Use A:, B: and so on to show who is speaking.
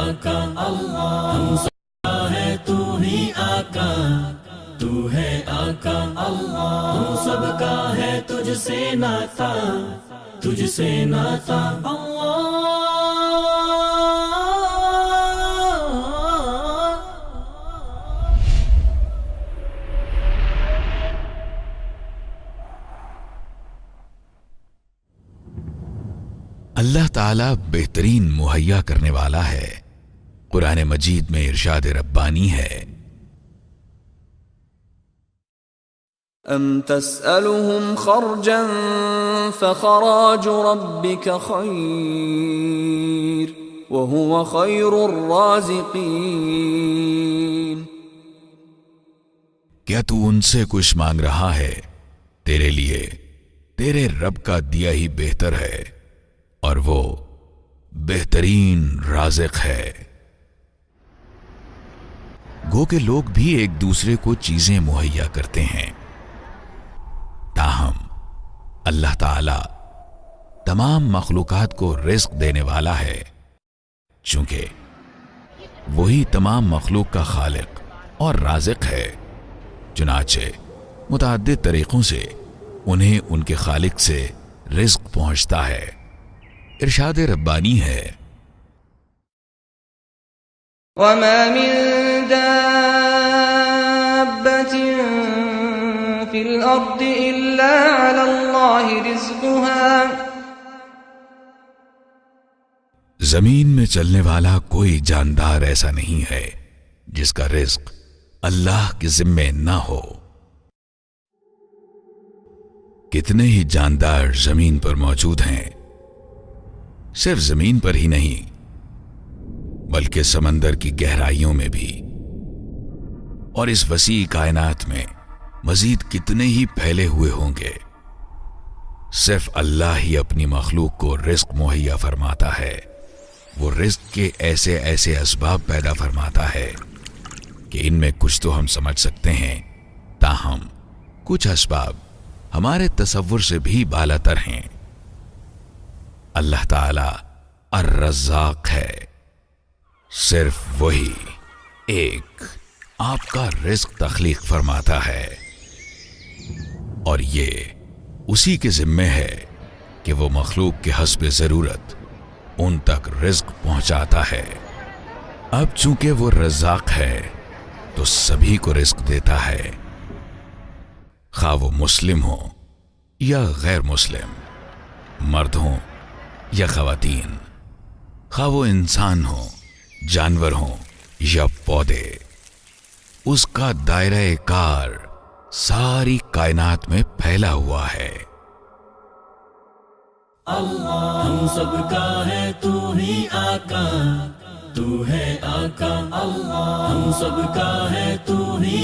A: آقا اللہ، ہم سب کا ہے تو ہی آقا، تو ہے آقا اللہ، ہم سب کا ہے تجھ سے ناتا، تجھ سے ناتا
B: اللہ تعالیٰ بہترین مہیا کرنے والا ہے۔ قرآن مجید میں ارشاد ربانی ہے،
C: ام تسألهم خرجا فخراج ربك خير وهو خير الرازقين۔
B: کیا تو ان سے کچھ مانگ رہا ہے؟ تیرے لیے تیرے رب کا دیا ہی بہتر ہے، اور وہ بہترین رازق ہے۔ گو کہ لوگ بھی ایک دوسرے کو چیزیں مہیا کرتے ہیں، تاہم اللہ تعالی تمام مخلوقات کو رزق دینے والا ہے، چونکہ وہی تمام مخلوق کا خالق اور رازق ہے۔ چنانچہ متعدد طریقوں سے انہیں ان کے خالق سے رزق پہنچتا ہے۔ ارشاد ربانی ہے،
C: وما من دابة في الأرض إلا على الله رزقها۔
B: زمین میں چلنے والا کوئی جاندار ایسا نہیں ہے جس کا رزق اللہ کے ذمے نہ ہو۔ کتنے ہی جاندار زمین پر موجود ہیں، صرف زمین پر ہی نہیں بلکہ سمندر کی گہرائیوں میں بھی، اور اس وسیع کائنات میں مزید کتنے ہی پھیلے ہوئے ہوں گے۔ صرف اللہ ہی اپنی مخلوق کو رزق مہیا فرماتا ہے۔ وہ رزق کے ایسے ایسے اسباب پیدا فرماتا ہے کہ ان میں کچھ تو ہم سمجھ سکتے ہیں، تاہم کچھ اسباب ہمارے تصور سے بھی بالا تر ہیں۔ اللہ تعالی الرزاق ہے، صرف وہی ایک آپ کا رزق تخلیق فرماتا ہے، اور یہ اسی کے ذمے ہے کہ وہ مخلوق کے حسب ضرورت ان تک رزق پہنچاتا ہے۔ اب چونکہ وہ رزاق ہے تو سبھی کو رزق دیتا ہے، خواہ وہ مسلم ہو یا غیر مسلم، مرد ہوں یا خواتین، خواہ وہ انسان ہو، جانور ہوں یا پودے۔ اس کا دائرہ کار ساری کائنات میں پھیلا ہوا ہے۔
A: اللہ، ہم سب کا ہے تو ہی آقا، تو ہے آقا اللہ، ہم سب کا ہے تو ہی